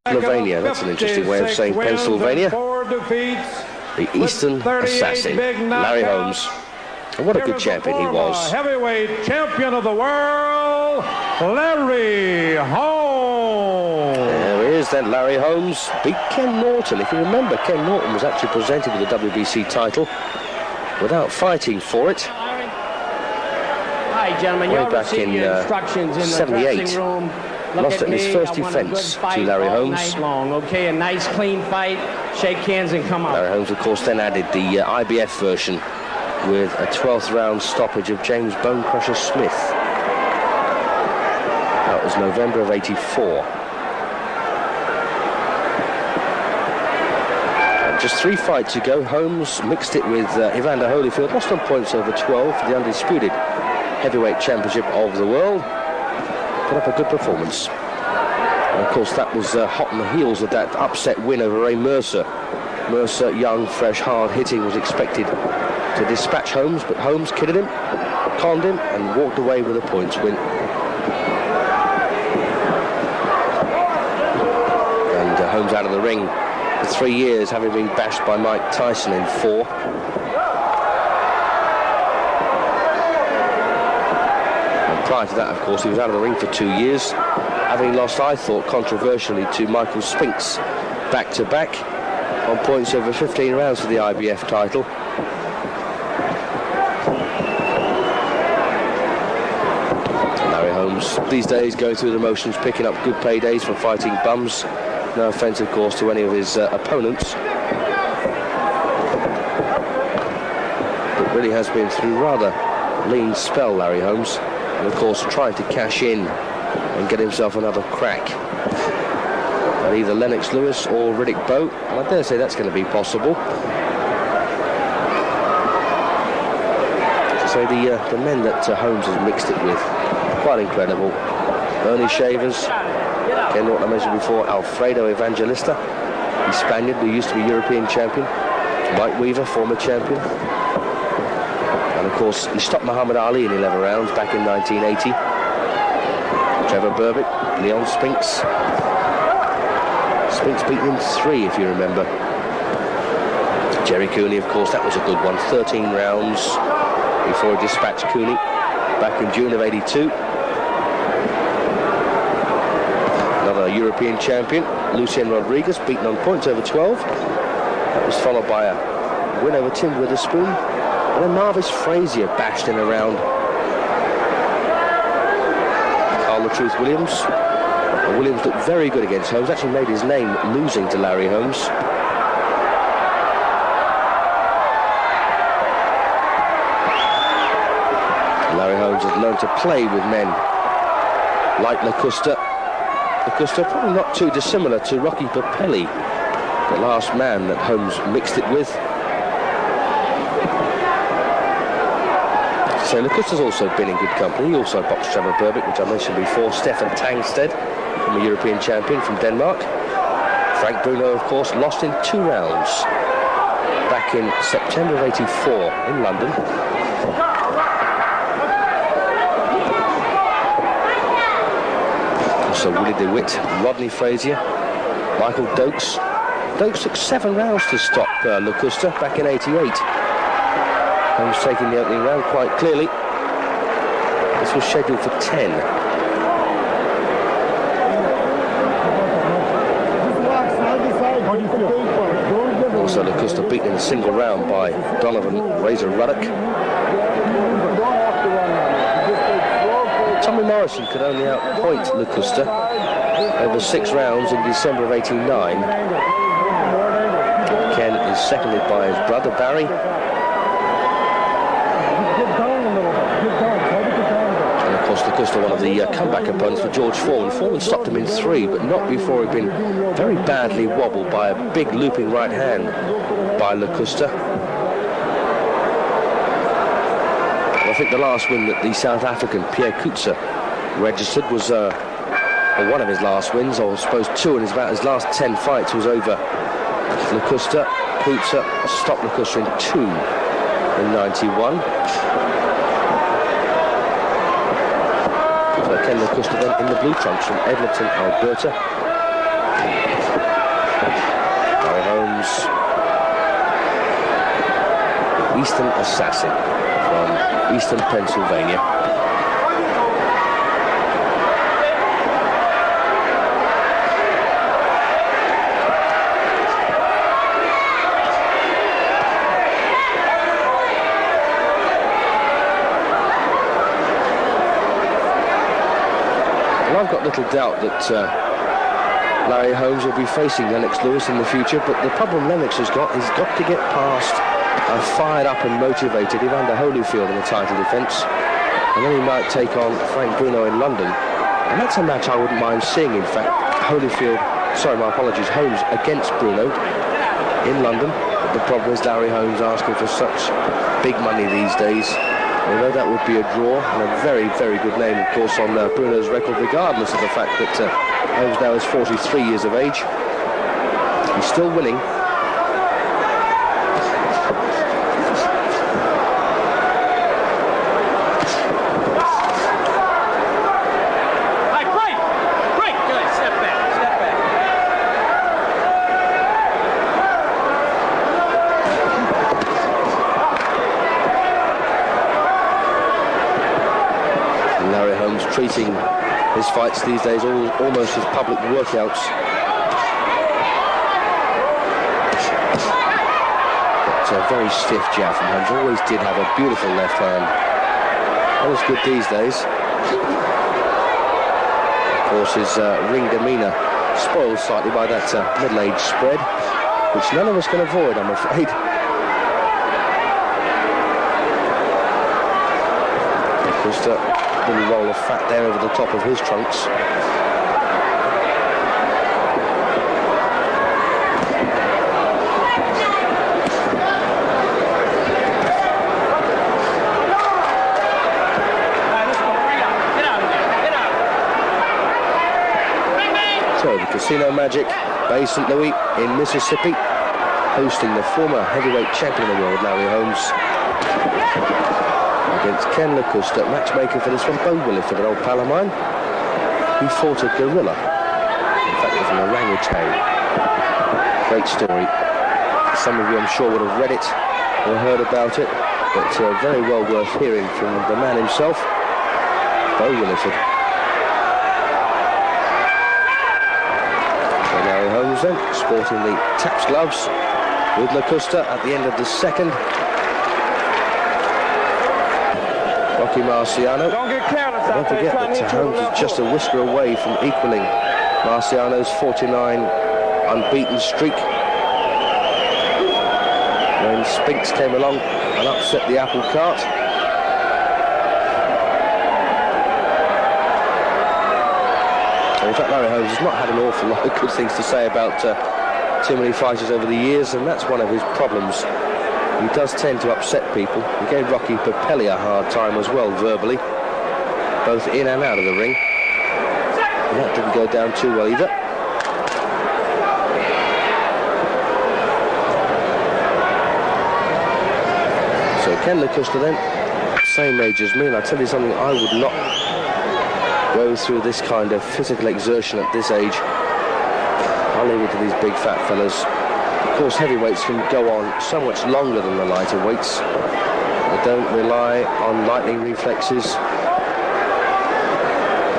Pennsylvania. That's an interesting way of saying Pennsylvania. The Eastern Assassin, Larry Holmes. And what a good champion he was. Heavyweight champion of the world, Larry Holmes. There he is, then Larry Holmes beat Ken Norton. If you remember, Ken Norton was actually presented with the WBC title without fighting for it. Hi, gentlemen. Way back in '78. Lost it in his first defence to Larry Holmes. Okay, a nice clean fight. Shake hands and come out. Larry Holmes, of course, then added the IBF version with a 12th round stoppage of James Bone Crusher Smith. That was November of '84. And just 3 fights ago, Holmes mixed it with Evander Holyfield, lost on points over 12 for the undisputed heavyweight championship of the world. Put up a good performance. And of course, that was hot on the heels of that upset win over Ray Mercer. Mercer, young, fresh, hard hitting, was expected to dispatch Holmes, but Holmes kidded him, conned him, and walked away with a points win. And Holmes out of the ring for 3 years, having been bashed by Mike Tyson in 4. And prior to that, of course, he was out of the ring for 2 years, having lost, I thought, controversially to Michael Spinks back-to-back on points over 15 rounds for the IBF title. These days going through the motions, picking up good paydays for fighting bums. No offence, of course, to any of his opponents. But really has been through rather lean spell, Larry Holmes. And of course trying to cash in and get himself another crack at either Lennox Lewis or Riddick Bowe. And I dare say that's going to be possible. So the men that Holmes has mixed it with, quite incredible. Ernie Shavers, Ken Norton I mentioned before, Alfredo Evangelista, the Spaniard who used to be European champion, Mike Weaver, former champion, and of course he stopped Muhammad Ali in 11 rounds back in 1980. Trevor Berbick, Leon Spinks. Spinks beat him 3, if you remember. Jerry Cooney, of course, that was a good one. 13 rounds before he dispatched Cooney back in June of '82. Another European champion, Lucien Rodriguez, beaten on points over 12. That was followed by a win over Tim Witherspoon. And then Marvis Frazier bashed in around Carl the Truth Williams. And Williams looked very good against Holmes, actually made his name losing to Larry Holmes. Larry Holmes has learned to play with men like Lakusta. Lakusta probably not too dissimilar to Rocky Papelli, the last man that Holmes mixed it with. So Lakusta's also been in good company. He also boxed Trevor Berbick, which I mentioned before. Stefan Tangsted, former European champion from Denmark. Frank Bruno, of course, lost in 2 rounds back in September of '84 in London. So Willie DeWitt, Rodney Frazier, Michael Dokes. Dokes took 7 rounds to stop Lakusta back in '88. Holmes taking the opening round quite clearly. This was scheduled for 10. Also Lakusta beaten in a single round by Donovan Razor Ruddock. Tommy Morrison could only outpoint Lakusta over 6 rounds in December of '89. Ken is seconded by his brother Barry. And of course Lakusta, one of the comeback opponents for George Foreman. Foreman stopped him in 3, but not before he'd been very badly wobbled by a big looping right hand by Lakusta. I think the last win that the South African Pierre Coetzee registered was one of his last wins, or I suppose 2 in about his last 10 fights was over Lakusta. Coetzee stopped Lakusta in 2 in '91. So Ken Lakusta then in the blue trunks from Edmonton, Alberta. Eastern Assassin from Eastern Pennsylvania. I've got little doubt that Larry Holmes will be facing Lennox Lewis in the future, but the problem Lennox has got is got to get past a fired up and motivated Evander Holyfield in the title defence, and then he might take on Frank Bruno in London, and that's a match I wouldn't mind seeing. In fact, Holmes against Bruno in London. But the problem is Larry Holmes asking for such big money these days. Although that would be a draw, and a very, very good name, of course, on Bruno's record, regardless of the fact that Holmes now is 43 years of age. He's still winning. Treating his fights these days almost as public workouts. It's a very stiff jab from Holmes. Always did have a beautiful left hand. That was good these days. Of course, his ring demeanour spoiled slightly by that middle-aged spread, which none of us can avoid, I'm afraid. Just a little roll of fat there over the top of his trunks. So the Casino Magic, Bay St. Louis in Mississippi, hosting the former heavyweight champion of the world, Larry Holmes, against Ken Lakusta, matchmaker for this one, Bo Williford, an old pal of mine. He fought a gorilla. In fact, it was an orangutan. Great story. Some of you, I'm sure, would have read it or heard about it, but very well worth hearing from the man himself, Bo Williford. So Larry Holmes then, sporting the taps gloves with Lakusta at the end of the second. Rocky Marciano. Don't forget that Holmes is just a whisker away from equaling Marciano's 49 unbeaten streak. When Spinks came along and upset the apple cart. And in fact, Larry Holmes has not had an awful lot of good things to say about too many fighters over the years, and that's one of his problems. He does tend to upset people. He gave Rocky Papelli a hard time as well, verbally, both in and out of the ring. And that didn't go down too well either. So Ken Lakusta then, same age as me, and I tell you something, I would not go through this kind of physical exertion at this age. I'll leave it to these big fat fellas. Of course, heavyweights can go on so much longer than the lighter weights. They don't rely on lightning reflexes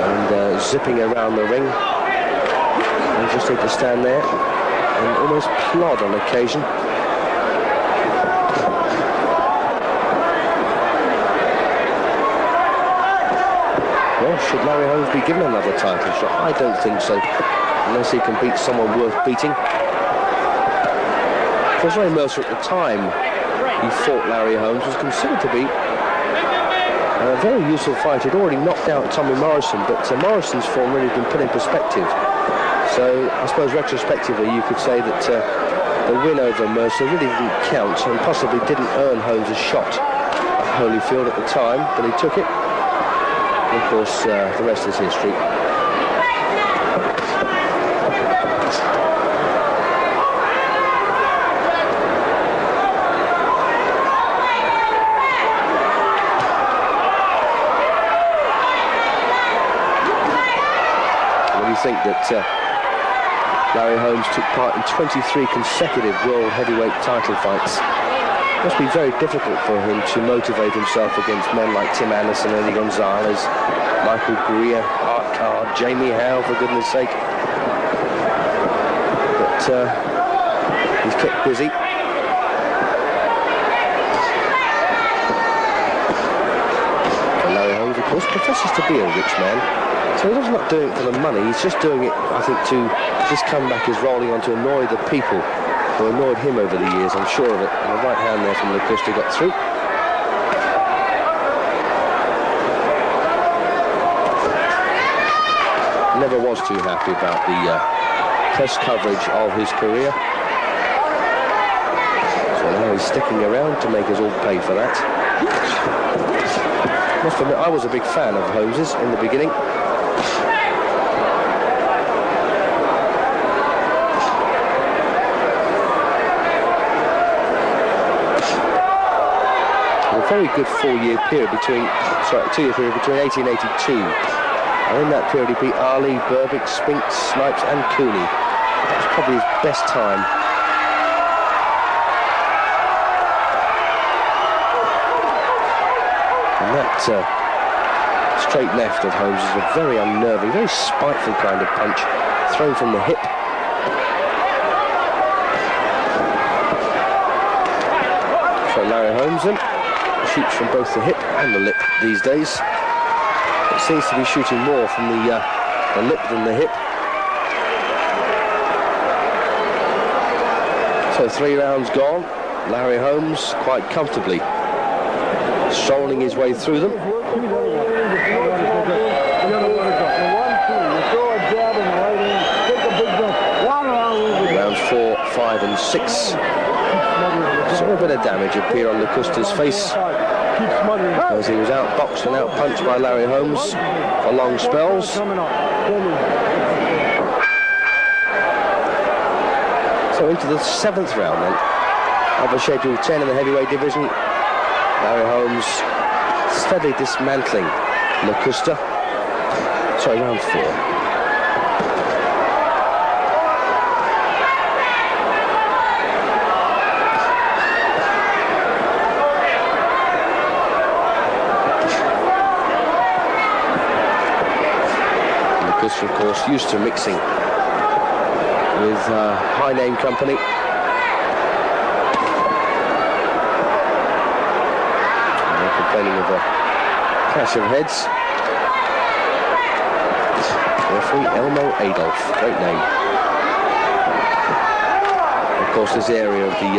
and zipping around the ring. They just need to stand there and almost plod on occasion. Well, should Larry Holmes be given another title shot? I don't think so, unless he can beat someone worth beating. Of course, Ray Mercer at the time he fought Larry Holmes was considered to be a very useful fighter. He'd already knocked out Tommy Morrison, but Morrison's form really been put in perspective. So I suppose retrospectively you could say that the win over Mercer really didn't count and possibly didn't earn Holmes a shot at Holyfield at the time, but he took it. And of course, the rest is history. Think that Larry Holmes took part in 23 consecutive world heavyweight title fights. Must be very difficult for him to motivate himself against men like Tim Anderson, Eddie Gonzalez, Michael Greer, Art Card, Jamie Howe, for goodness sake. But he's kept busy. And Larry Holmes, of course, professes to be a rich man. So he's not doing it for the money. He's just doing it, I think, this comeback is rolling on to annoy the people who annoyed him over the years, I'm sure of it. And the right hand there from Lakusta got through. Never was too happy about the press coverage of his career. So now he's sticking around to make us all pay for that. Must admit, I was a big fan of Holmes's in the beginning. Very good 4-year period between, 2-year period between 1882. And in that period he beat Ali, Berbick, Spinks, Snipes and Cooney. That was probably his best time. And that straight left of Holmes is a very unnerving, very spiteful kind of punch, thrown from the hip. So Larry Holmes then shoots from both the hip and the lip these days. It seems to be shooting more from the lip than the hip. So 3 rounds gone. Larry Holmes quite comfortably strolling his way through them. Rounds 4, 5 and 6. So a bit of damage appear on Lakusta's face as he was outboxed and outpunched by Larry Holmes for long spells. So into the 7th round then of a schedule 10 in the heavyweight division. Larry Holmes steadily dismantling Lakusta. Sorry, round 4. Of course, used to mixing with high name company. And complaining of a clash of heads. Referee Elmo Adolf, great name. Of course, this area of the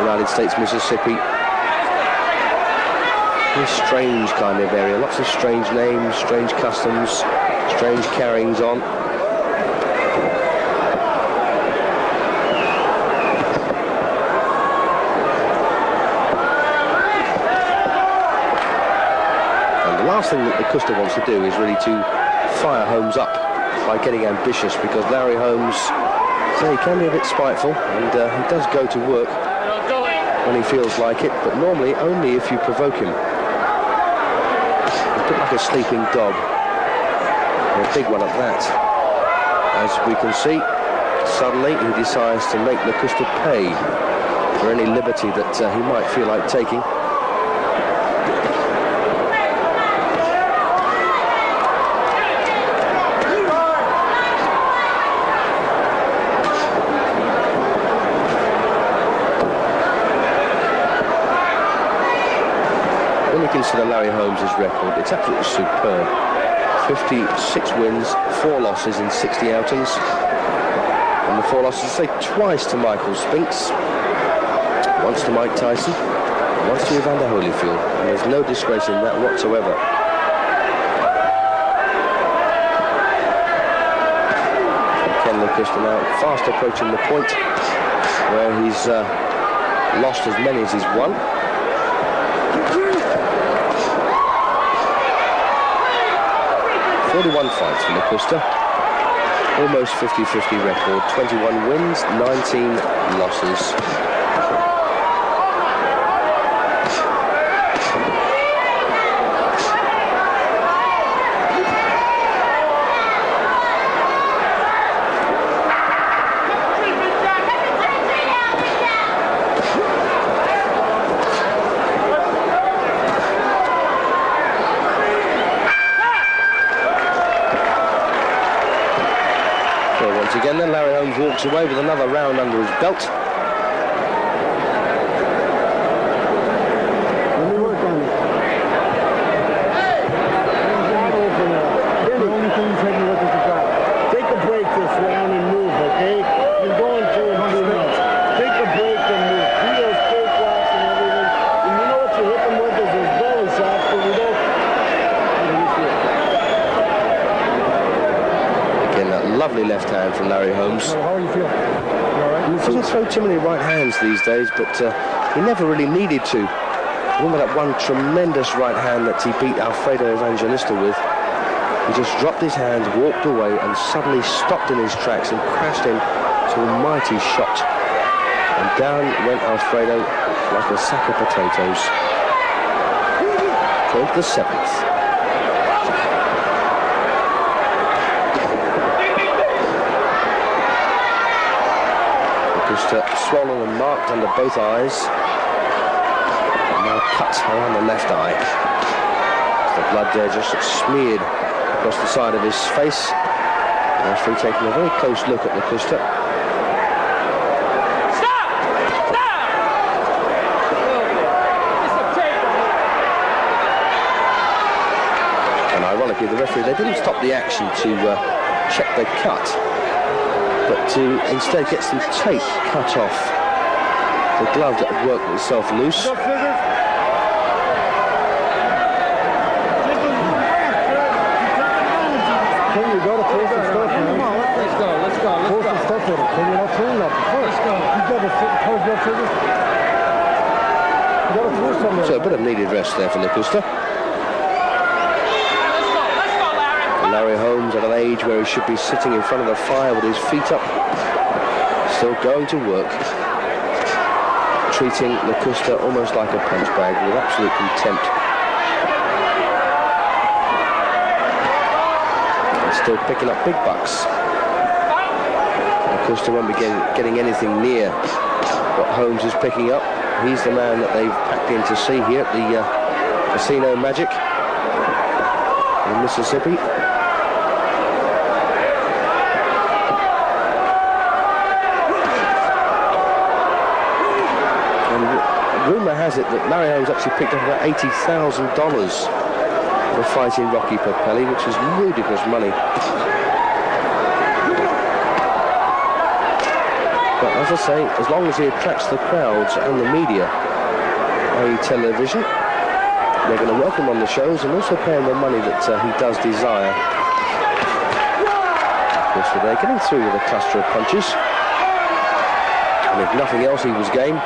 United States, Mississippi, very strange kind of area. Lots of strange names, strange customs, strange carryings on. And the last thing that Lakusta wants to do is really to fire Holmes up by getting ambitious, because Larry Holmes, so he can be a bit spiteful, and he does go to work when he feels like it, but normally only if you provoke him. He's a bit like a sleeping dog. A big one at that. As we can see, suddenly he decides to make Lakusta pay for any liberty that he might feel like taking. When you consider Larry Holmes' record, it's absolutely superb. 56 wins, 4 losses in 60 outings. And the 4 losses, say, twice to Michael Spinks, once to Mike Tyson, once to Evander Holyfield. And there's no disgrace in that whatsoever. And Ken Lakusta now fast approaching the point where he's lost as many as he's won. 41 fights for Lakusta, almost 50-50 record, 21 wins, 19 losses. then Larry Holmes walks away with another round under his belt. Lovely left hand from Larry Holmes. How are you feeling? You all right? He doesn't throw too many right hands these days, but he never really needed to. Remember that one tremendous right hand that he beat Alfredo Evangelista with? He just dropped his hands, walked away, and suddenly stopped in his tracks and crashed into a mighty shot. And down went Alfredo like a sack of potatoes. For the 7th. Swollen and marked under both eyes, and now cut around the left eye. The blood there just smeared across the side of his face. The referee taking a very close look at Lakusta. Stop! Stop! And ironically, the referee, they didn't stop the action to check the cut, but to instead get some tape cut off the glove that had worked itself loose. Can you go to pull some stuff, man? Let's go. Pull some stuff in it. Can you not pull nothing? Let's go. You got to scissors. You got to pull some of it. So a bit of needed rest there for Lakusta. Larry Holmes at an age where he should be sitting in front of the fire with his feet up, still going to work, treating Lakusta almost like a punch bag with absolute contempt. And still picking up big bucks. Lakusta won't be getting anything near what Holmes is picking up. He's the man that they've packed in to see here at the Casino Magic in Mississippi. Rumour has it that Larry Holmes actually picked up about $80,000 for fighting Rocky Papelli, which is ludicrous money. But as I say, as long as he attracts the crowds and the media, i.e. television, they're going to welcome him on the shows and also pay him the money that he does desire. Of course, they're getting through with a cluster of punches. And if nothing else, he was game.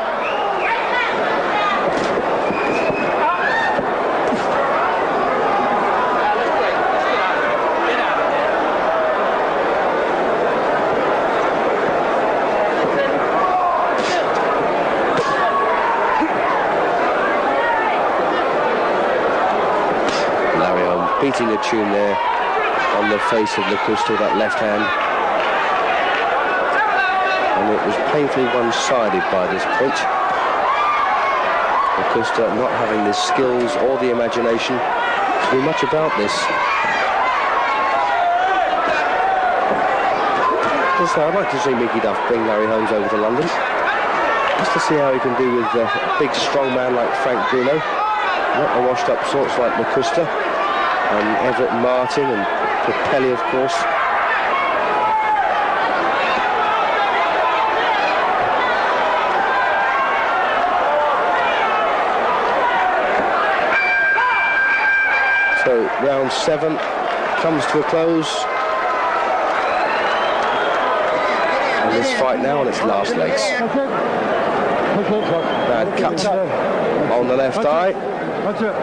Beating a tune there on the face of Lakusta, that left hand. And it was painfully one-sided by this point. Lakusta not having the skills or the imagination to do much about this. So I'd like to see Mickey Duff bring Larry Holmes over to London, just to see how he can do with a big strong man like Frank Bruno, not the washed-up sorts like Lakusta. And Everett Martin and Papelli, of course. So round 7 comes to a close. And this fight now on its last legs. Bad cut on the left eye. That's it.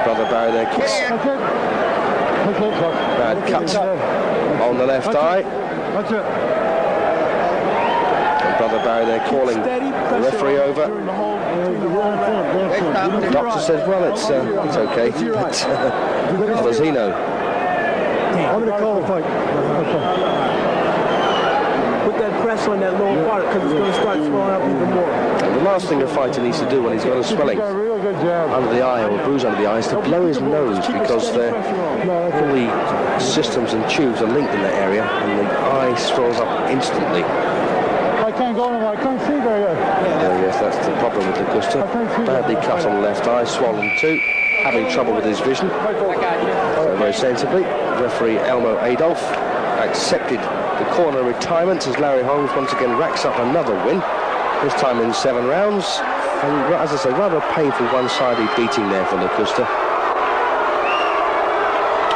Brother Barry there kicks. Bad cut on the left eye. That's it. And Brother Barry there calling the referee over. The doctor says, well, it's okay. But how does he know? I'm going to call the fight. Put that press on that lower part because it's going to start swelling up even more. And the last thing a fighter needs to do when he's got a swelling under the eye or a bruise under the eye is to blow his nose, because all the systems and tubes are linked in that area and the eye swells up instantly. I can't go anymore. I can't see very good. Yes, that's the problem with Lakusta. Badly cut on the left eye, swollen too, having trouble with his vision. So very sensibly, referee Elmo Adolf accepted the corner retirement as Larry Holmes once again racks up another win, this time in 7 rounds. And as I say, rather a painful one-sided beating there for Lakusta.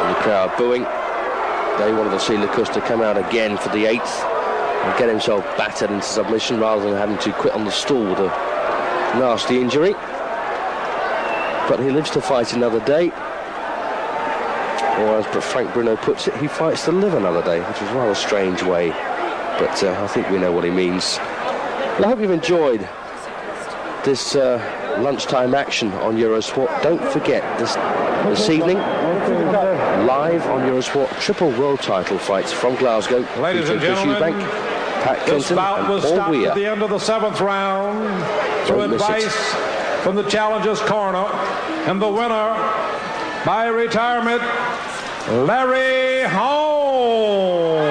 And the crowd booing. They wanted to see Lakusta come out again for the 8th and get himself battered into submission rather than having to quit on the stool with a nasty injury. But he lives to fight another day. Or as Frank Bruno puts it, he fights to live another day, which is a rather strange way. But I think we know what he means. Well, I hope you've enjoyed this lunchtime action on Eurosport. Don't forget, this evening, live on Eurosport, triple world title fights from Glasgow. Ladies and gentlemen, Pat this Clinton bout and was Paul stopped Weir. at the end of the 7th round through Don't miss it. advice from the challenger's corner. And the winner by retirement, Larry Holmes.